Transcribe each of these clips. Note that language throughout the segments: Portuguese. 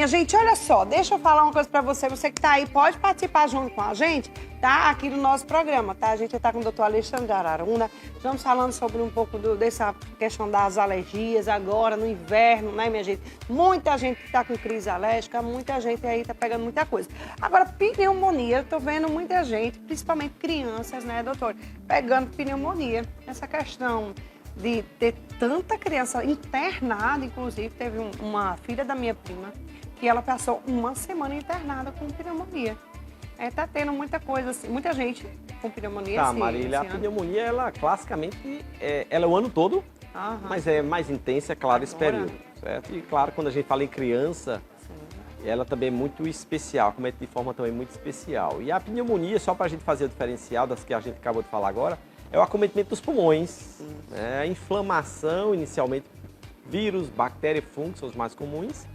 minha gente, olha só, deixa eu falar uma coisa pra você. Você que tá aí, pode participar junto com a gente, tá? Aqui no nosso programa, tá? A gente tá com o doutor Alexandre de Araruna. Estamos falando sobre um pouco dessa questão das alergias agora, no inverno, né, minha gente? Muita gente tá com crise alérgica, muita gente aí tá pegando muita coisa. Agora, pneumonia, eu tô vendo muita gente, principalmente crianças, né, doutor? Pegando pneumonia. Essa questão de ter tanta criança internada, inclusive, teve uma filha da minha prima, que ela passou uma semana internada com pneumonia. Tá tendo muita coisa, assim, muita gente com pneumonia. Tá, Marília, a pneumonia, ela classicamente, ela é o ano todo, mas é mais intensa, é claro, esse período, certo? E claro, quando a gente fala em criança, ela também é muito especial, comete de forma também muito especial. E a pneumonia, só para a gente fazer o diferencial das que a gente acabou de falar agora, é o acometimento dos pulmões, né? A inflamação, inicialmente, vírus, bactéria e fungos são os mais comuns.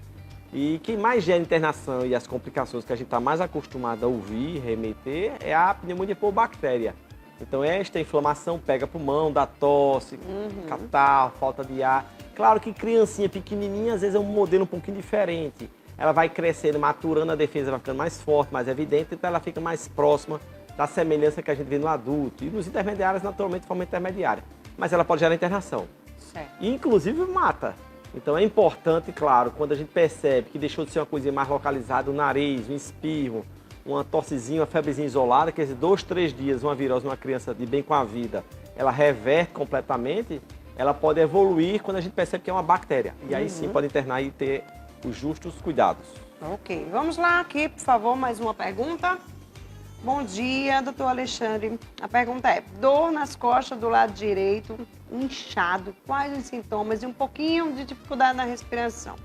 E quem mais gera internação e as complicações que a gente está mais acostumado a ouvir, remeter, é a pneumonia por bactéria. Então esta inflamação pega pulmão, dá tosse, catarro, falta de ar. Claro que criancinha pequenininha, às vezes é um modelo um pouquinho diferente. Ela vai crescendo, maturando, a defesa vai ficando mais forte, mais evidente, então ela fica mais próxima da semelhança que a gente vê no adulto. E nos intermediários, naturalmente, de forma intermediária. Mas ela pode gerar internação. Certo. E, inclusive, mata. Então é importante, claro, quando a gente percebe que deixou de ser uma coisinha mais localizada, o nariz, um espirro, uma tossezinha, uma febrezinha isolada, quer dizer, 2, 3 dias, uma virose numa criança de bem com a vida, ela reverte completamente, ela pode evoluir quando a gente percebe que é uma bactéria. E aí sim pode internar e ter os justos cuidados. Ok, vamos lá aqui, por favor, mais uma pergunta. Bom dia, doutor Alexandre. A pergunta é, dor nas costas do lado direito, inchado, quais os sintomas e um pouquinho de dificuldade na respiração?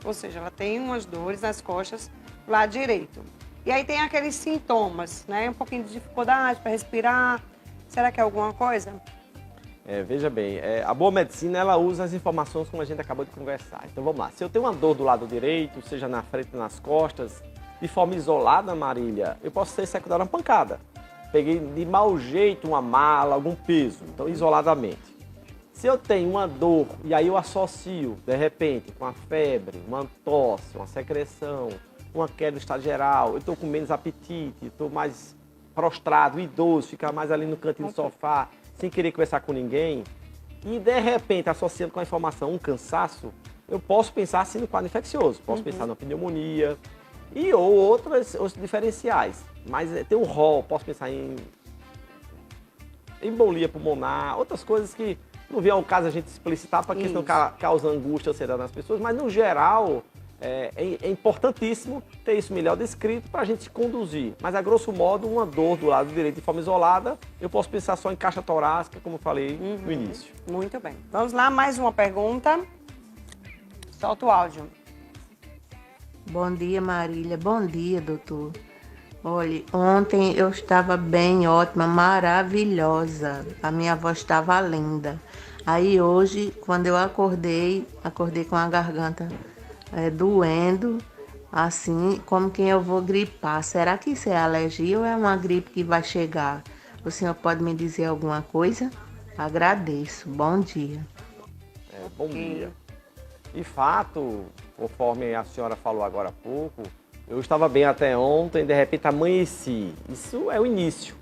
Ou seja, ela tem umas dores nas costas do lado direito. E aí tem aqueles sintomas, né? Um pouquinho de dificuldade para respirar. Será que é alguma coisa? Veja bem, a boa medicina, ela usa as informações como a gente acabou de conversar. Então vamos lá, se eu tenho uma dor do lado direito, seja na frente ou nas costas, de forma isolada, Marília, eu posso ser secundário uma pancada. Peguei de mau jeito uma mala, algum peso, então isoladamente. Se eu tenho uma dor e aí eu associo, de repente, com uma febre, uma tosse, uma secreção, uma queda do estado geral, eu estou com menos apetite, estou mais prostrado, idoso, ficar mais ali no cantinho do sofá, sem querer conversar com ninguém, e de repente, associando com a informação um cansaço, eu posso pensar assim no quadro infeccioso, posso pensar na pneumonia, e ou outros diferenciais. Mas tem um rol, posso pensar em embolia pulmonar, outras coisas que não vem ao caso a gente explicitar para que isso não causa angústia ou ansiedade nas pessoas, mas no geral é importantíssimo ter isso melhor descrito para a gente se conduzir. Mas a grosso modo, uma dor do lado direito de forma isolada, eu posso pensar só em caixa torácica, como eu falei no início. Muito bem. Vamos lá, mais uma pergunta. Solta o áudio. Bom dia, Marília. Bom dia, doutor. Olha, ontem eu estava bem, ótima, maravilhosa. A minha voz estava linda. Aí hoje, quando eu acordei com a garganta doendo, assim, como quem eu vou gripar. Será que isso é alergia ou é uma gripe que vai chegar? O senhor pode me dizer alguma coisa? Agradeço. Bom dia. Bom dia. De fato, conforme a senhora falou agora há pouco, eu estava bem até ontem, de repente amanheci. Isso é o início.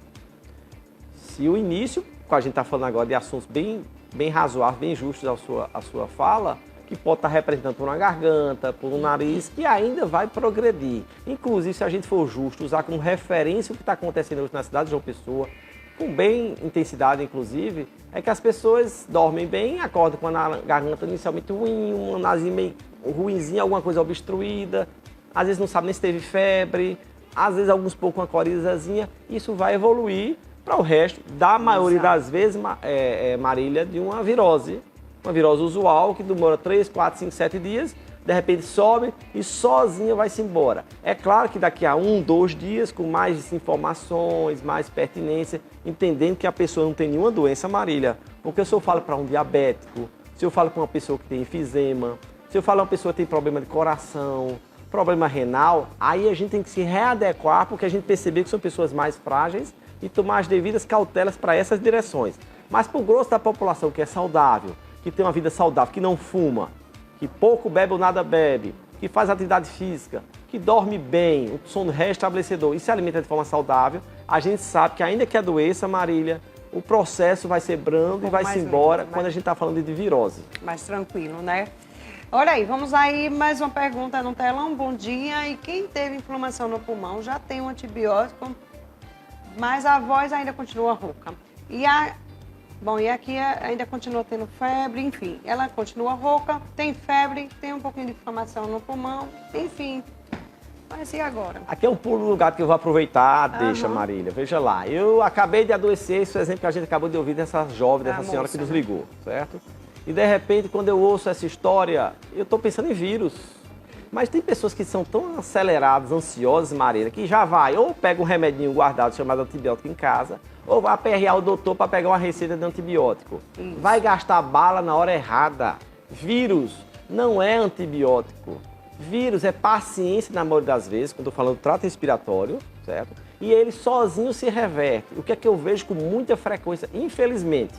Se o início, a gente está falando agora de assuntos bem razoáveis, bem justos à sua fala, que pode estar representando por uma garganta, por um nariz, que ainda vai progredir. Inclusive, se a gente for justo, usar como referência o que está acontecendo hoje na cidade de João Pessoa, com bem intensidade, inclusive, é que as pessoas dormem bem, acordam com a garganta inicialmente ruim, uma nasinha meio ruinzinha, alguma coisa obstruída, às vezes não sabe nem se teve febre, às vezes alguns pouco uma corizazinha, isso vai evoluir para o resto, da maioria das vezes, Marília, de uma virose usual, que demora 3, 4, 5, 7 dias, de repente sobe e sozinha vai-se embora. É claro que daqui a 1, 2 dias, com mais informações, mais pertinência, entendendo que a pessoa não tem nenhuma doença, Marília, porque se eu falo para um diabético, se eu falo para uma pessoa que tem enfisema, se eu falo para uma pessoa que tem problema de coração, problema renal, aí a gente tem que se readequar, porque a gente percebeu que são pessoas mais frágeis e tomar as devidas cautelas para essas direções. Mas para o grosso da população que é saudável, que tem uma vida saudável, que não fuma, que pouco bebe ou nada bebe, que faz atividade física, que dorme bem, um sono restabelecedor e se alimenta de forma saudável, a gente sabe que ainda que adoeça, Marília, o processo vai ser brando e vai se embora quando a gente está falando de virose. Mais tranquilo, né? Olha aí, vamos aí, mais uma pergunta no telão. Bom dia. E quem teve inflamação no pulmão já tem um antibiótico, mas a voz ainda continua rouca. E aqui ainda continua tendo febre, enfim. Ela continua rouca, tem febre, tem um pouquinho de inflamação no pulmão, enfim. Mas e agora? Aqui é um pulo lugar que eu vou aproveitar, deixa, Marília. Veja lá, eu acabei de adoecer, esse é o exemplo que a gente acabou de ouvir dessa jovem, dessa senhora que nos ligou, certo? E de repente, quando eu ouço essa história, eu estou pensando em vírus. Mas tem pessoas que são tão aceleradas, ansiosas, Marília, que já vai ou pega um remedinho guardado chamado antibiótico em casa, ou vai aperrear o doutor para pegar uma receita de antibiótico. Isso. Vai gastar bala na hora errada. Vírus não é antibiótico. Vírus é paciência na maioria das vezes, quando eu estou falando do trato respiratório, certo? E ele sozinho se reverte. O que é que eu vejo com muita frequência, infelizmente,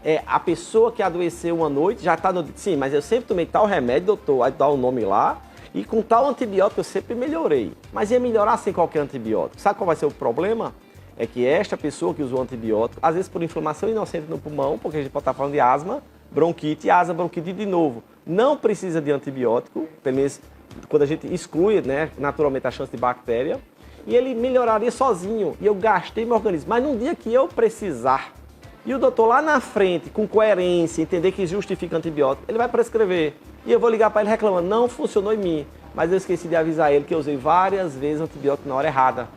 é a pessoa que adoeceu uma noite, já está no... Sim, mas eu sempre tomei tal remédio, doutor, aí dá o nome lá, e com tal antibiótico eu sempre melhorei. Mas ia melhorar sem qualquer antibiótico. Sabe qual vai ser o problema? É que esta pessoa que usou antibiótico, às vezes por inflamação inocente no pulmão, porque a gente pode estar falando de asma, bronquite, asma, bronquite de novo. Não precisa de antibiótico, pelo menos quando a gente exclui, né, naturalmente a chance de bactéria, e ele melhoraria sozinho, e eu gastei meu organismo. Mas num dia que eu precisar, e o doutor lá na frente, com coerência, entender que justifica antibiótico, ele vai prescrever. E eu vou ligar para ele reclamando, não funcionou em mim, mas eu esqueci de avisar ele que eu usei várias vezes antibiótico na hora errada.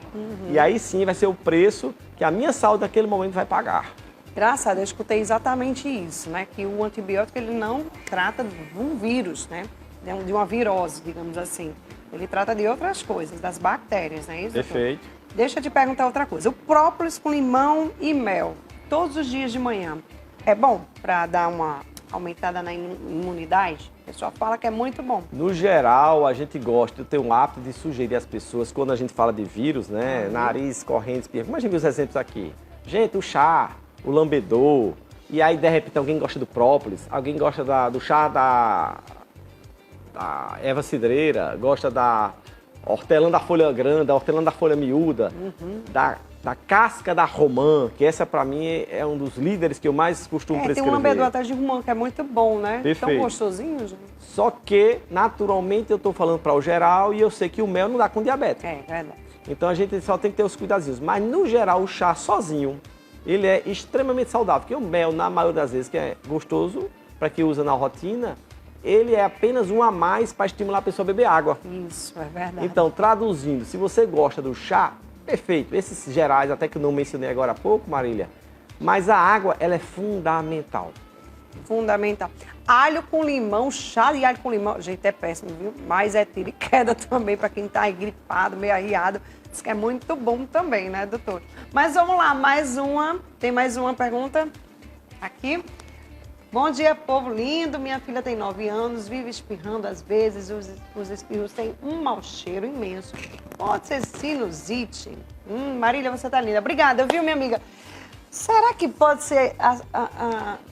E aí sim vai ser o preço que a minha saúde naquele momento vai pagar. Graças a Deus, eu escutei exatamente isso, né? Que o antibiótico ele não trata de um vírus, né? De uma virose, digamos assim. Ele trata de outras coisas, das bactérias, não é isso? Perfeito. Deixa eu te perguntar outra coisa. O própolis com limão e mel, todos os dias de manhã, é bom para dar uma aumentada na imunidade? O pessoal fala que é muito bom. No geral, a gente gosta, eu tenho o hábito de sugerir às pessoas, quando a gente fala de vírus, né? Nariz, corrente, espirro. Como a gente viu os exemplos aqui? Gente, o chá, o lambedor, e aí de repente alguém gosta do própolis, alguém gosta do chá da erva cidreira, gosta da hortelã da folha grande, da hortelã da folha miúda, da casca da romã, que essa pra mim é um dos líderes que eu mais costumo prescrever. Tem um lambedor até de romã que é muito bom, né? Perfeito. Tão gostosinho, gente. Só que, naturalmente, eu tô falando para o geral e eu sei que o mel não dá com diabetes. É verdade. Então a gente só tem que ter os cuidados. Mas, no geral, o chá sozinho, ele é extremamente saudável. Porque o mel, na maioria das vezes, que é gostoso, para quem usa na rotina, ele é apenas um a mais para estimular a pessoa a beber água. Isso, é verdade. Então, traduzindo, se você gosta do chá, perfeito. Esses gerais, até que eu não mencionei agora há pouco, Marília, mas a água, ela é fundamental. Fundamental. Alho com limão, chá de alho com limão, gente, é péssimo, viu? Mas é tiro e queda também para quem tá gripado, meio arriado. Diz que é muito bom também, né, doutor? Mas vamos lá, tem mais uma pergunta aqui. Bom dia, povo lindo. Minha filha tem 9 anos, vive espirrando às vezes. Os espirros têm um mau cheiro imenso. Pode ser sinusite. Marília, você tá linda. Obrigada, viu, minha amiga? Será que pode ser...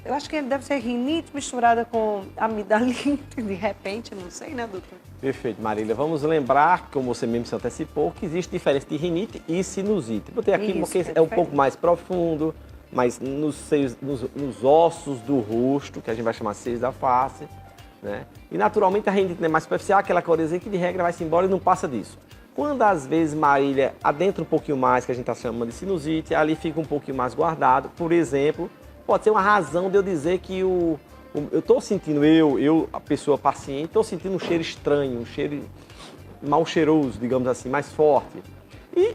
eu acho que deve ser rinite misturada com amidalite, de repente, não sei, né, doutor? Perfeito, Marília. Vamos lembrar, como você mesmo se antecipou, que existe diferença de rinite e sinusite. Botei aqui porque é um pouco mais profundo, mas nos ossos do rosto, que a gente vai chamar seios da face, né? E naturalmente a rinite é mais superficial, aquela coresia que de regra vai-se embora e não passa disso. Quando às vezes, Marília, adentra um pouquinho mais, que a gente está chamando de sinusite, ali fica um pouquinho mais guardado. Por exemplo, pode ser uma razão de eu dizer que eu estou sentindo, a pessoa paciente, estou sentindo um cheiro estranho, um cheiro mal cheiroso, digamos assim, mais forte.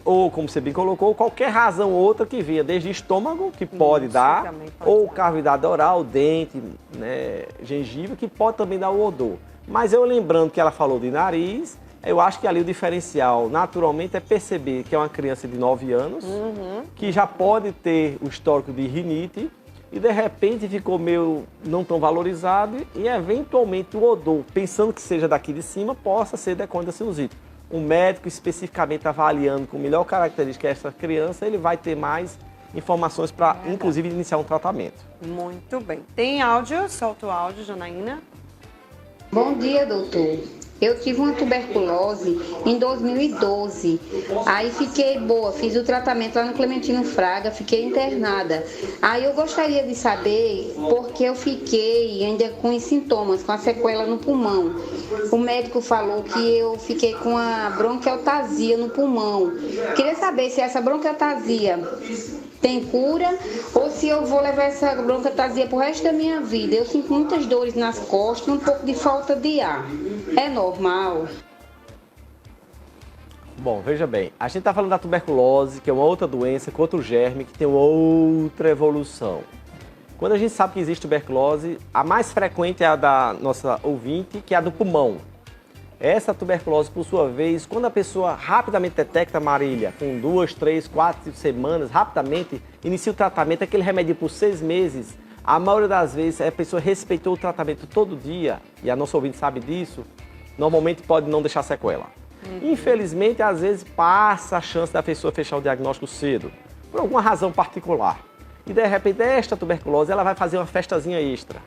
Ou, como você bem colocou, qualquer razão outra que venha, desde estômago, que pode dar, ou cavidade oral, dente, né, gengiva, que pode também dar o odor. Mas eu lembrando que ela falou de nariz, eu acho que ali o diferencial, naturalmente, é perceber que é uma criança de 9 anos, que já pode ter o histórico de rinite, e de repente ficou meio não tão valorizado, e eventualmente o odor, pensando que seja daqui de cima, possa ser decorrente da sinusite. Um médico especificamente avaliando com melhor característica essa criança, ele vai ter mais informações para, inclusive, iniciar um tratamento. Muito bem. Tem áudio? Solta o áudio, Janaína. Bom dia, doutor. Eu tive uma tuberculose em 2012. Aí fiquei boa, fiz o tratamento lá no Clementino Fraga, fiquei internada. Aí eu gostaria de saber por que eu fiquei ainda com os sintomas, com a sequela no pulmão. O médico falou que eu fiquei com a bronquialtasia no pulmão. Queria saber se essa bronquialtasia tem cura ou se eu vou levar essa bronquialtasia pro resto da minha vida. Eu sinto muitas dores nas costas, um pouco de falta de ar. É normal? Bom, veja bem, a gente está falando da tuberculose, que é uma outra doença, com outro germe, que tem uma outra evolução. Quando a gente sabe que existe tuberculose, a mais frequente é a da nossa ouvinte, que é a do pulmão. Essa tuberculose, por sua vez, quando a pessoa rapidamente detecta, Marília, com 2, 3, 4 semanas, rapidamente inicia o tratamento, aquele remédio por 6 meses, a maioria das vezes a pessoa respeitou o tratamento todo dia, e a nossa ouvinte sabe disso, normalmente pode não deixar sequela. Infelizmente, às vezes passa a chance da pessoa fechar o diagnóstico cedo, por alguma razão particular. E de repente, esta tuberculose, ela vai fazer uma festazinha extra.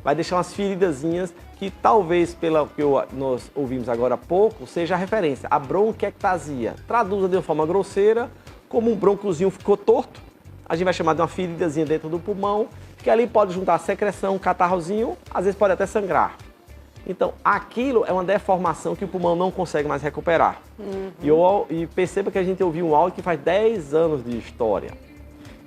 Vai deixar umas feridazinhas que talvez, pelo que nós ouvimos agora há pouco, seja a referência. A bronquiectasia. Traduza de uma forma grosseira, como um broncozinho ficou torto, a gente vai chamar de uma feridazinha dentro do pulmão, que ali pode juntar secreção, um catarrozinho, às vezes pode até sangrar. Então, aquilo é uma deformação que o pulmão não consegue mais recuperar. E perceba que a gente ouviu um áudio que faz 10 anos de história.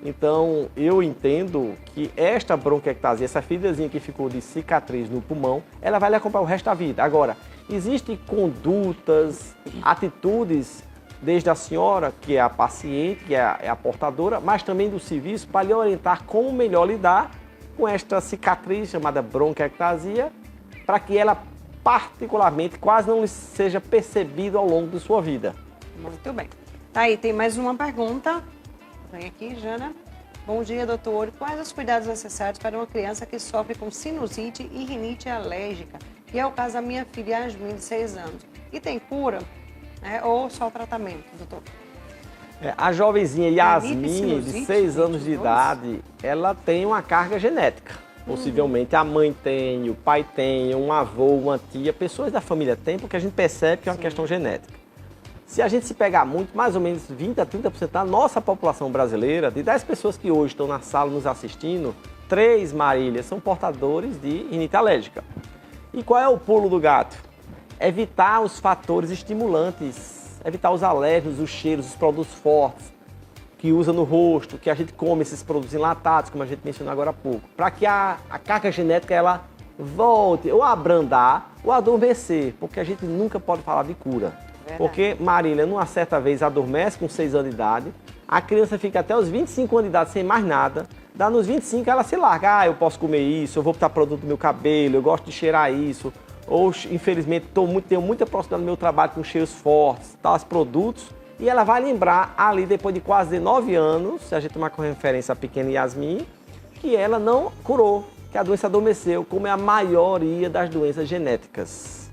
Então, eu entendo que esta bronquiectasia, essa feridazinha que ficou de cicatriz no pulmão, ela vai lhe acompanhar o resto da vida. Agora, existem condutas, atitudes, desde a senhora, que é a paciente, que é a portadora, mas também do serviço, para lhe orientar como melhor lidar com esta cicatriz chamada bronquiectasia, para que ela, particularmente, quase não seja percebida ao longo de sua vida. Muito bem. Tá aí, tem mais uma pergunta. Vem aqui, Jana. Bom dia, doutor. Quais os cuidados necessários para uma criança que sofre com sinusite e rinite alérgica? Que é o caso da minha filha Yasmin, de 6 anos. E tem cura? Ou só o tratamento, doutor? A jovenzinha Yasmin, de 6 anos de idade, ela tem uma carga genética. Possivelmente a mãe tem, o pai tem, um avô, uma tia, pessoas da família têm, porque a gente percebe que é uma questão genética. Se a gente se pegar muito, mais ou menos 20 a 30% da nossa população brasileira, de 10 pessoas que hoje estão na sala nos assistindo, 3, Marília, são portadores de rinite alérgica. E qual é o pulo do gato? Evitar os fatores estimulantes, evitar os alérgenos, os cheiros, os produtos fortes, que usa no rosto, que a gente come esses produtos enlatados, como a gente mencionou agora há pouco, para que a carga genética ela volte ou a abrandar ou a adormecer, porque a gente nunca pode falar de cura. Porque Marília, numa certa vez, adormece com 6 anos de idade, a criança fica até os 25 anos de idade sem mais nada, dá nos 25 ela se larga, eu posso comer isso, eu vou botar produto no meu cabelo, eu gosto de cheirar isso, ou infelizmente tenho muita proximidade no meu trabalho com cheiros fortes, tais produtos, e ela vai lembrar ali, depois de quase 19 anos, se a gente tomar como referência a pequena Yasmin, que ela não curou, que a doença adormeceu, como é a maioria das doenças genéticas.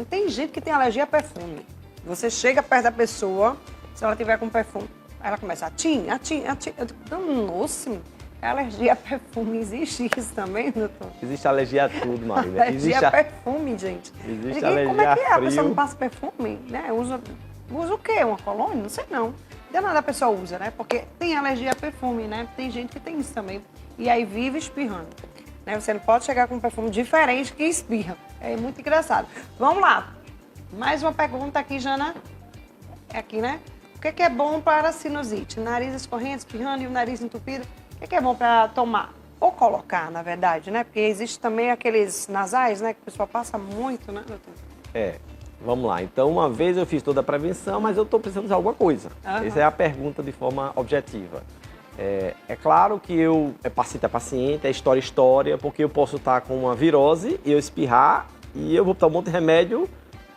Tem gente que tem alergia a perfume. Você chega perto da pessoa, se ela tiver com perfume, ela começa a tim. Eu digo, nossa, alergia a perfume, existe isso também, doutor? Existe alergia a tudo, Marília. Alergia a perfume, gente. Existe alergia como é que é? A frio. pessoa não passa perfume, né? Usa o quê? Uma colônia? Não sei não. De nada a pessoa usa, né? Porque tem alergia a perfume, né? Tem gente que tem isso também. E aí vive espirrando. Né? Você não pode chegar com um perfume diferente que espirra. É muito engraçado. Vamos lá. Mais uma pergunta aqui, Jana. É aqui, né? O que é bom para a sinusite? Nariz escorrendo, espirrando e o nariz entupido. O que é bom para tomar? Ou colocar, na verdade, né? Porque existe também aqueles nasais, né? Que o pessoal passa muito, né, doutor? Vamos lá. Então, uma vez eu fiz toda a prevenção, mas eu estou precisando de alguma coisa. Essa é a pergunta de forma objetiva. É claro que é paciente, é história, porque eu posso estar com uma virose, eu espirrar e eu vou botar um monte de remédio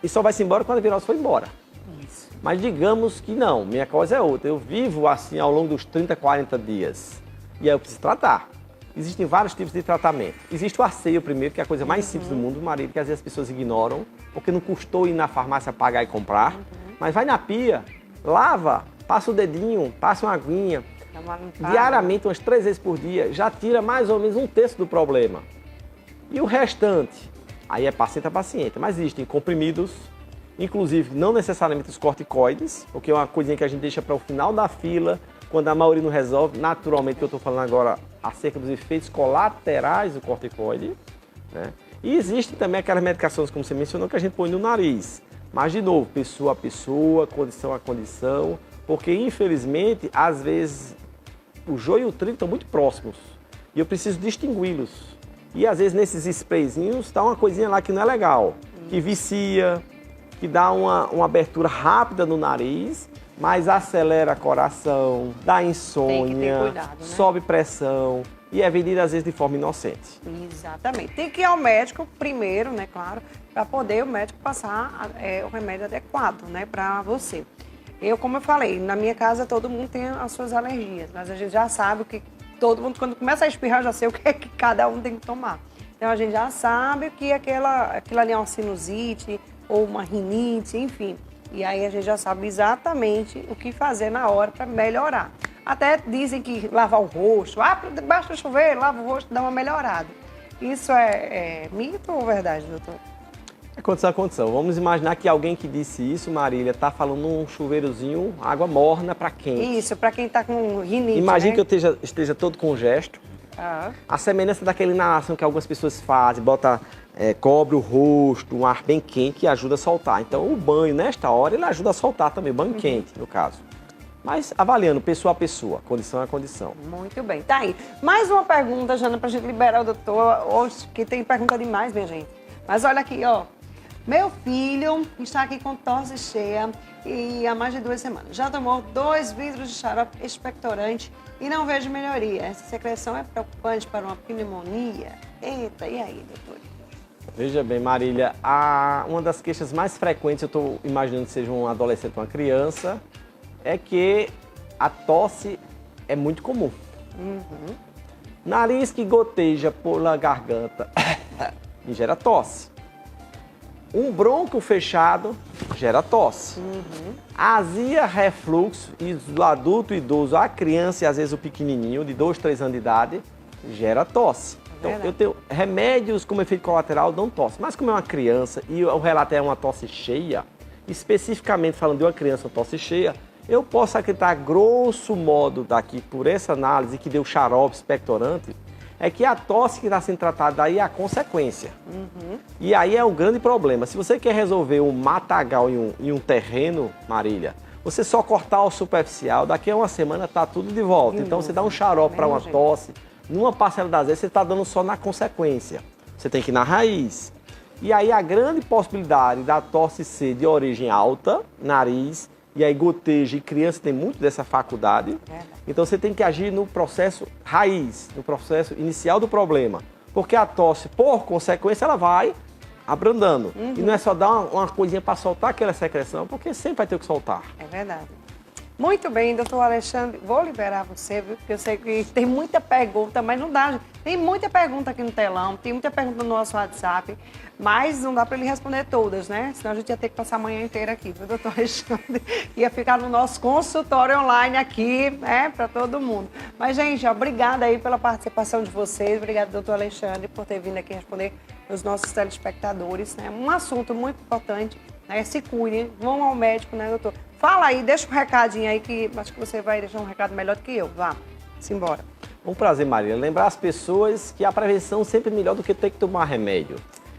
e só vai-se embora quando a virose for embora. Isso. Mas digamos que não, minha causa é outra. Eu vivo assim ao longo dos 30, 40 dias. E aí eu preciso tratar. Existem vários tipos de tratamento. Existe o asseio primeiro, que é a coisa mais simples do mundo, marido, que às vezes as pessoas ignoram, porque não custou ir na farmácia pagar e comprar. Mas vai na pia, lava, passa o dedinho, passa uma aguinha. Diariamente, umas 3 vezes por dia, já tira mais ou menos 1/3 do problema. E o restante? Aí é paciente a paciente. Mas existem comprimidos, inclusive não necessariamente os corticoides, porque é uma coisinha que a gente deixa para o final da fila, quando a maioria não resolve. Naturalmente, que eu estou falando agora acerca dos efeitos colaterais do corticoide, né? E existem também aquelas medicações, como você mencionou, que a gente põe no nariz. Mas, de novo, pessoa a pessoa, condição a condição, porque, infelizmente, às vezes, o joio e o trigo estão muito próximos e eu preciso distingui-los. E, às vezes, nesses sprayzinhos, está uma coisinha lá que não é legal, que vicia, que dá uma abertura rápida no nariz, mas acelera coração, dá insônia, Tem que ter cuidado, né? sobe pressão e é vendido, às vezes, de forma inocente. Exatamente. Tem que ir ao médico primeiro, né, claro, para poder o médico passar o remédio adequado, né, para você. Como eu falei, na minha casa todo mundo tem as suas alergias, mas a gente já sabe o que todo mundo, quando começa a espirrar, já sei o que é que cada um tem que tomar. Então a gente já sabe que aquilo ali é uma sinusite ou uma rinite, enfim. E aí a gente já sabe exatamente o que fazer na hora para melhorar. Até dizem que lavar o rosto, debaixo do chuveiro, lava o rosto, dá uma melhorada. Isso é mito ou verdade, doutor? É condição. Vamos imaginar que alguém que disse isso, Marília, está falando num chuveirozinho, água morna para quente. Isso, para quem está com rinite, Imagine né? que eu esteja todo com gesto. A semelhança daquela inalação que algumas pessoas fazem, cobre o rosto, um ar bem quente que ajuda a soltar. Então o banho, nesta hora, ele ajuda a soltar também, banho quente, no caso. Mas avaliando pessoa a pessoa, condição a condição. Muito bem, tá aí. Mais uma pergunta, Jana, pra gente liberar o doutor. Hoje, que tem pergunta demais, minha gente. Mas olha aqui, ó. Meu filho está aqui com tosse cheia e há mais de 2 semanas. Já tomou 2 vidros de xarope expectorante e não vejo melhoria. Essa secreção é preocupante para uma pneumonia? Eita, e aí, doutor? Veja bem, Marília, uma das queixas mais frequentes, eu estou imaginando que seja um adolescente ou uma criança, é que a tosse é muito comum. Nariz que goteja pela garganta e gera tosse. Um brônquio fechado gera tosse. Azia, refluxo, do adulto, idoso, a criança e às vezes o pequenininho, de 2, 3 anos de idade, gera tosse. Então, eu tenho remédios como efeito colateral dão tosse. Mas como é uma criança e o relato é uma tosse cheia, especificamente falando de uma criança com tosse cheia, eu posso acreditar, grosso modo, daqui por essa análise que deu xarope expectorante, é que a tosse que está sendo tratada daí é a consequência. E aí é o grande problema. Se você quer resolver um matagal em um terreno, Marília, você só cortar o superficial, daqui a uma semana está tudo de volta. Então você dá um xarope para uma tosse, numa parcela das vezes você está dando só na consequência. Você tem que ir na raiz. E aí a grande possibilidade da tosse ser de origem alta, nariz, e aí goteja, e criança tem muito dessa faculdade. Então você tem que agir no processo raiz, no processo inicial do problema. Porque a tosse, por consequência, ela vai abrandando. E não é só dar uma coisinha para soltar aquela secreção, porque sempre vai ter que soltar. É verdade. Muito bem, doutor Alexandre, vou liberar você, viu? Porque eu sei que tem muita pergunta, mas não dá. Tem muita pergunta aqui no telão, tem muita pergunta no nosso WhatsApp, mas não dá para ele responder todas, né? Senão a gente ia ter que passar a manhã inteira aqui, viu, doutor Alexandre? Ia ficar no nosso consultório online aqui, né, para todo mundo. Mas, gente, obrigada aí pela participação de vocês, obrigada, doutor Alexandre, por ter vindo aqui responder os nossos telespectadores, né? Um assunto muito importante, né? Se cuidem, vão ao médico, né, doutor? Fala aí, deixa um recadinho aí, que acho que você vai deixar um recado melhor do que eu. Vá, simbora. Um prazer, Marília. Lembrar as pessoas que a prevenção sempre é melhor do que ter que tomar remédio.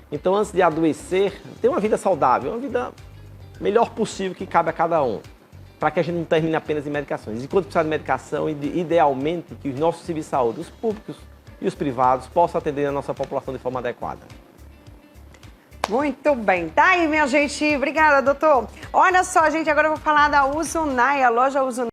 Então, antes de adoecer, ter uma vida saudável, uma vida melhor possível que cabe a cada um. Para que a gente não termine apenas em medicações. Enquanto precisar de medicação, idealmente, que os nossos serviços de saúde, os públicos e os privados, possam atender a nossa população de forma adequada. Muito bem. Tá aí, minha gente. Obrigada, doutor. Olha só, gente, agora eu vou falar da Uzunai, a loja Uzunai.